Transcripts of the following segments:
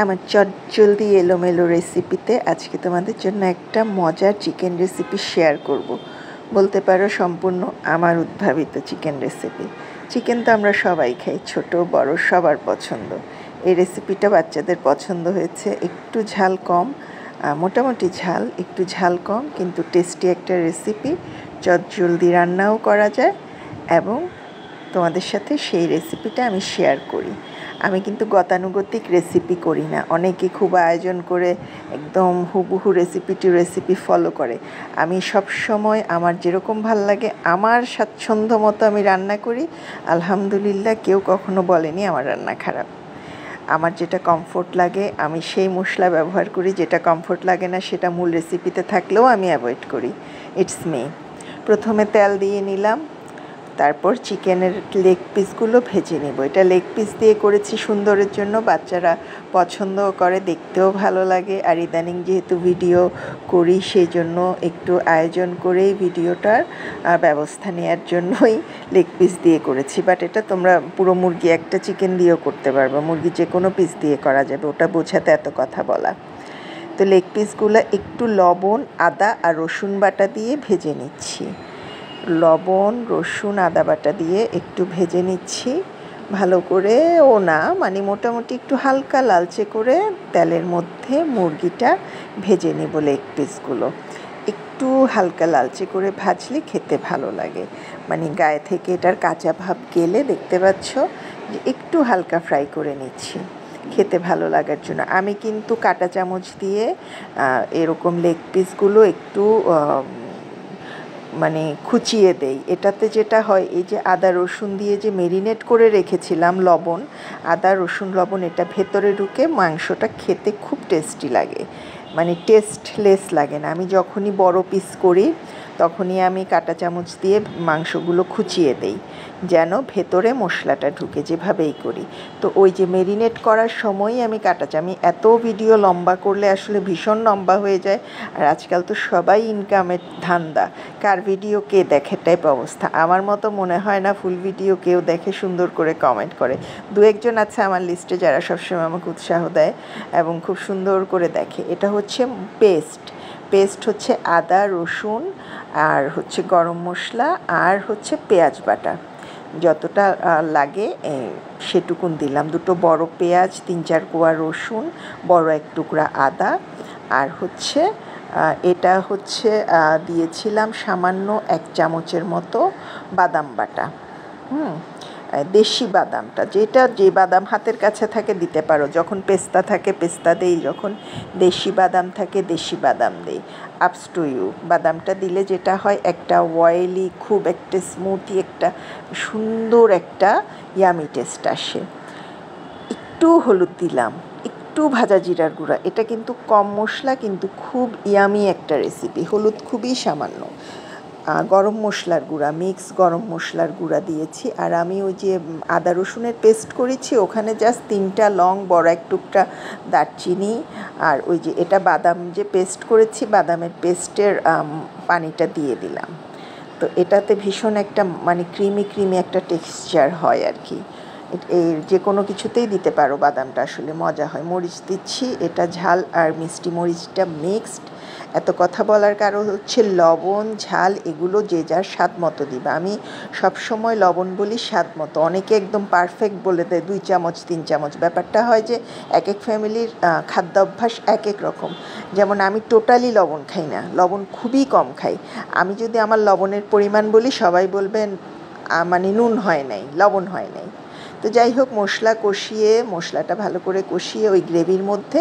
আমার চটজলদি এলোমেলো রেসিপিতে আজকে তোমাদের জন্য একটা মজার চিকেন রেসিপি শেয়ার করব। বলতে পারো সম্পূর্ণ আমার উদ্ভাবিত চিকেন রেসিপি। চিকেন তো আমরা সবাই খাই, ছোট বড় সবার পছন্দ। এই রেসিপিটা বাচ্চাদের পছন্দ হয়েছে। একটু ঝাল কম, মোটামুটি ঝাল, একটু ঝাল কম, কিন্তু টেস্টি একটা রেসিপি। চটজলদি রান্নাও করা যায় এবং তোমাদের সাথে সেই রেসিপিটা আমি শেয়ার করি। আমি কিন্তু গতানুগতিক রেসিপি করি না। অনেকে খুব আয়োজন করে একদম হুবহু রেসিপি ফলো করে। আমি সব সময় আমার যেরকম ভাল লাগে আমার স্বাচ্ছন্দ্য মতো আমি রান্না করি। আলহামদুলিল্লাহ, কেউ কখনো বলেনি আমার রান্না খারাপ। আমার যেটা কমফোর্ট লাগে আমি সেই মশলা ব্যবহার করি, যেটা কমফোর্ট লাগে না সেটা মূল রেসিপিতে থাকলেও আমি অ্যাভয়েড করি। It's me. প্রথমে তেল দিয়ে নিলাম, তারপর চিকেনের লেগ পিসগুলো ভেজে নেব। এটা লেগ পিস দিয়ে করেছি সুন্দরের জন্য, বাচ্চারা পছন্দও করে, দেখতেও ভালো লাগে। আর ইদানিং যেহেতু ভিডিও করি সেই জন্য একটু আয়োজন করেই ভিডিওটার ব্যবস্থা নেওয়ার জন্যই লেগ পিস দিয়ে করেছি। বাট এটা তোমরা পুরো মুরগি একটা চিকেন দিয়েও করতে পারবে, মুরগি যে কোনো পিস দিয়ে করা যাবে, ওটা বোঝাতে এত কথা বলা। তো লেগ পিসগুলো একটু লবণ, আদা আর রসুন বাটা দিয়ে ভেজে নিচ্ছি। লবণ, রসুন, আদা বাটা দিয়ে একটু ভেজে নিচ্ছি ভালো করে, মানে মোটামুটি একটু হালকা লালচে করে তেলের মধ্যে মুরগিটা ভেজে নেব। লেগ পিসগুলো একটু হালকা লালচে করে ভাজলে খেতে ভালো লাগে, মানে গায়ে থেকে এটার কাঁচা ভাব গেলে, দেখতে পাচ্ছ যে একটু হালকা ফ্রাই করে নিচ্ছি খেতে ভালো লাগার জন্য। আমি কিন্তু কাঁটা চামচ দিয়ে এরকম লেগ পিসগুলো একটু মানে খুঁচিয়ে দেই। এটাতে যেটা হয়, এই যে আদা রসুন দিয়ে যে মেরিনেট করে রেখেছিলাম, লবণ, আদা রসুন লবণ, এটা ভেতরে ঢুকে মাংসটা খেতে খুব টেস্টি লাগে, মানে টেস্টলেস লাগে না। আমি যখনই বড় পিস করি তখনই আমি কাঁটা চামচ দিয়ে মাংসগুলো খুঁচিয়ে দেই যেন ভেতরে মশলাটা ঢুকে, যেভাবেই করি। তো ওই যে মেরিনেট করার সময়ই আমি আমি এত ভিডিও লম্বা করলে আসলে ভীষণ লম্বা হয়ে যায়। আর আজকাল তো সবাই ইনকামের ধান্দা, কার ভিডিও কে দেখে টাইপ অবস্থা। আমার মতো মনে হয় না ফুল ভিডিও কেউ দেখে সুন্দর করে কমেন্ট করে। দু একজন আছে আমার লিস্টে যারা সবসময় আমাকে উৎসাহ দেয় এবং খুব সুন্দর করে দেখে। এটা হচ্ছে পেস্ট হচ্ছে আদা রসুন আর হচ্ছে গরম মশলা আর হচ্ছে পেঁয়াজ বাটা, যতটা লাগে সেটুকুন দিলাম। দুটো বড় পেঁয়াজ, 3-4 কোয়া রসুন, বড় এক টুকরা আদা, আর হচ্ছে এটা হচ্ছে দিয়েছিলাম সামান্য 1 চামচের মতো বাদাম বাটা। দেশি বাদামটা, যে বাদাম হাতের কাছে থাকে দিতে পারো। যখন পেস্তা থাকে পেস্তা দেই, যখন দেশি বাদাম থাকে দেশি বাদাম দেই। আপস টু ইউ। বাদামটা দিলে যেটা হয়, একটা অয়েলি, খুব একটা স্মুথি, একটা সুন্দর একটা ইয়ামি টেস্ট আসে। একটু হলুদ দিলাম, একটু ভাজা জিরার গুঁড়া। এটা কিন্তু কম মশলা, কিন্তু খুব ইয়ামি একটা রেসিপি। হলুদ খুবই সামান্য। গরম মশলার গুঁড়া, মিক্স গরম মশলার গুঁড়া দিয়েছি। আর আমি ওই যে আদা রসুনের পেস্ট করেছি, ওখানে জাস্ট 3টা লং, বড় এক টুকরা দারচিনি, আর ওই যে এটা বাদাম যে পেস্ট করেছি, বাদামের পেস্টের পানিটা দিয়ে দিলাম। তো এটাতে ভীষণ একটা মানে ক্রিমি একটা টেক্সচার হয় আর কি। এর যে কোনো কিছুতেই দিতে পারো, বাদামটা আসলে মজা হয়। মরিচ দিচ্ছি, এটা ঝাল আর মিষ্টি মরিচটা মিক্সড। এত কথা বলার কারণ হচ্ছে লবণ ঝাল এগুলো যে যার স্বাদ মতো দিবা। আমি সবসময় লবণ বলি স্বাদ মতো। অনেকে একদম পারফেক্ট বলে দেয় 2 চামচ 3 চামচ। ব্যাপারটা হয় যে এক এক ফ্যামিলির খাদ্যাভ্যাস এক এক রকম। যেমন আমি টোটালি লবণ খাই না, লবণ খুবই কম খাই। আমি যদি আমার লবণের পরিমাণ বলি, সবাই বলবেন মানে নুন হয় নাই, লবণ হয় নাই। তো যাই হোক, মশলাটা ভালো করে কষিয়ে ওই গ্রেভির মধ্যে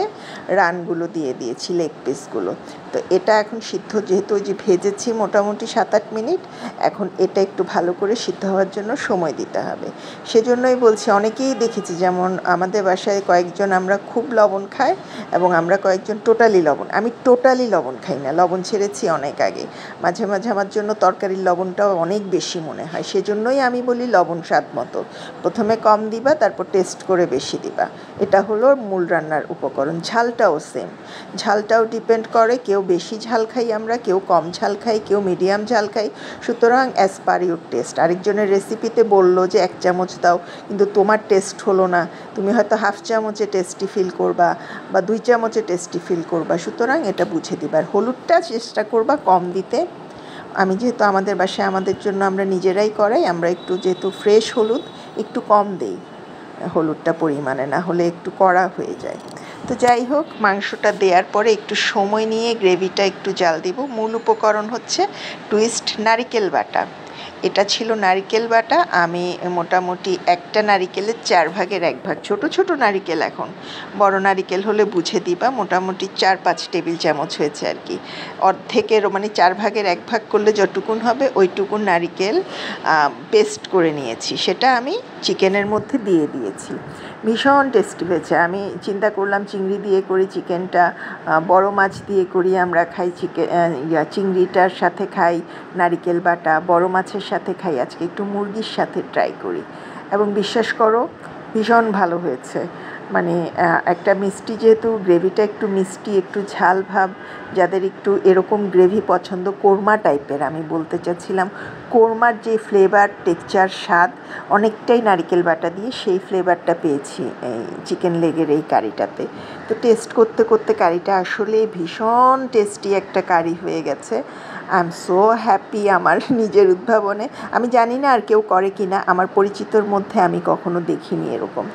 রানগুলো দিয়ে দিয়েছি, লেগ পিসগুলো। তো এটা এখন সিদ্ধ, যেহেতু ওই যে ভেজেছি মোটামুটি 7-8 মিনিট, এখন এটা একটু ভালো করে সিদ্ধ হওয়ার জন্য সময় দিতে হবে। সেজন্যই বলছি, অনেকেই দেখেছি, যেমন আমাদের বাসায় কয়েকজন আমরা খুব লবণ খাই এবং আমরা কয়েকজন টোটালি লবণ। আমি টোটালি লবণ খাই না, লবণ ছেড়েছি অনেক আগে। মাঝে মাঝে আমার জন্য তরকারির লবণটাও অনেক বেশি মনে হয়, সেজন্যই আমি বলি লবণ স্বাদ মতো। প্রথমে কম কম দিবা, তারপর টেস্ট করে বেশি দিবা। এটা হলো মূল রান্নার উপকরণ। ঝালটাও সেম, ঝালটাও ডিপেন্ড করে, কেউ বেশি ঝাল খাই আমরা, কেউ কম ঝাল খাই, কেউ মিডিয়াম ঝাল খাই। সুতরাং অ্যাজ পার ইউর টেস্ট। আরেকজনের রেসিপিতে বললো যে 1 চামচ দাও, কিন্তু তোমার টেস্ট হলো না, তুমি হয়তো হাফ চামচে টেস্টি ফিল করবা বা 2 চামচে টেস্টি ফিল করবা। সুতরাং এটা বুঝে দিবা। আর হলুদটা চেষ্টা করবা কম দিতে। আমি যেহেতু আমাদের বাসায় আমাদের জন্য আমরা নিজেরাই করাই, আমরা একটু যেহেতু ফ্রেশ হলুদ একটু কম দেই হলুদটা পরিমাণে, না হলে একটু কড়া হয়ে যায়। তো যাই হোক, মাংসটা দেওয়ার পরে একটু সময় নিয়ে গ্রেভিটা একটু জাল দিব। মূল উপকরণ হচ্ছে টুইস্ট নারিকেল বাটা। এটা ছিল নারিকেল বাটা। আমি মোটামুটি একটা নারিকেলের 4 ভাগের 1 ভাগ, ছোট ছোট নারিকেল, এখন বড় নারিকেল হলে বুঝে দিবা, মোটামুটি 4-5 টেবিল চামচ হয়েছে আর কি। অর্ধেকেরও মানে 4 ভাগের 1 ভাগ করলে যতটুকুন হবে ওইটুকুন নারিকেল পেস্ট করে নিয়েছি, সেটা আমি চিকেনের মধ্যে দিয়ে দিয়েছি। ভীষণ টেস্টি হয়েছে। আমি চিন্তা করলাম চিংড়ি দিয়ে করি চিকেনটা, বড় মাছ দিয়ে করি আমরা খাই চিংড়িটার সাথে খাই নারিকেল বাটা, বড় মাছের সাথে খাই, আজকে একটু মুরগির সাথে ট্রাই করি, এবং বিশ্বাস করো ভীষণ ভালো হয়েছে। মানে একটা মিষ্টি, যেহেতু গ্রেভিটা একটু মিষ্টি, একটু ঝাল ভাব, যাদের একটু এরকম গ্রেভি পছন্দ, কোরমা টাইপের, আমি বলতে চাচ্ছিলাম কোরমার যে ফ্লেভার, টেক্সচার, স্বাদ অনেকটাই নারকেল বাটা দিয়ে সেই ফ্লেভারটা পেয়েছি এই চিকেন লেগের এই কারিটাতে। তো টেস্ট করতে করতে কারিটা আসলে ভীষণ টেস্টি একটা কারি হয়ে গেছে। আই এম সো হ্যাপি আমার নিজের উদ্ভাবনে। আমি জানি না আর কেউ করে কি না, আমার পরিচিতর মধ্যে আমি কখনো দেখিনি এরকম।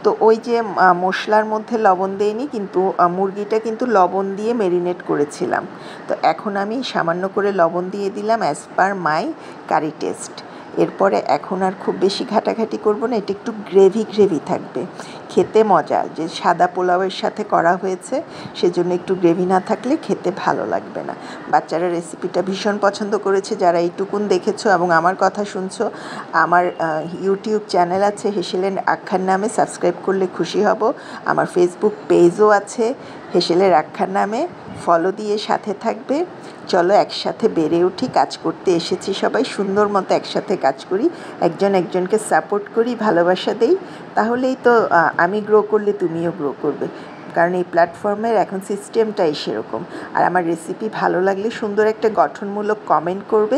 তো ওই যে মশলার মধ্যে লবণ দেইনি, কিন্তু মুরগিটা কিন্তু লবণ দিয়ে মেরিনেট করেছিলাম। তো এখন আমি সামান্য করে লবণ দিয়ে দিলাম অ্যাজ পার মাই কারি টেস্ট। এরপরে এখন আর খুব বেশি ঘাটাঘাটি করব না, এটা একটু গ্রেভি গ্রেভি থাকবে, খেতে মজা। যে সাদা পোলাওয়ের সাথে করা হয়েছে সেজন্য একটু গ্রেভি না থাকলে খেতে ভালো লাগবে না। বাচ্চারা রেসিপিটা ভীষণ পছন্দ করেছে, যারা এইটুকুন দেখেছো এবং আমার কথা শুনছো। আমার ইউটিউব চ্যানেল আছে হেসেলের আখ্যান নামে, সাবস্ক্রাইব করলে খুশি হব। আমার ফেসবুক পেজও আছে হেসেলের আখ্যান নামে, ফলো দিয়ে সাথে থাকবে। চলো একসাথে বেড়ে উঠি, কাজ করতে এসেছি সবাই, সুন্দর মতো একসাথে কাজ করি, একজন একজনকে সাপোর্ট করি, ভালোবাসা দেই, তাহলেই তো আমি গ্রো করলে তুমিও গ্রো করবে। কারণ এই প্ল্যাটফর্মের এখন সিস্টেমটাই সেরকম। আর আমার রেসিপি ভালো লাগলে সুন্দর একটা গঠনমূলক কমেন্ট করবে,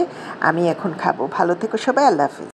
আমি এখন খাবো। ভালো থেকো সবাই, আল্লাহ হাফেজ।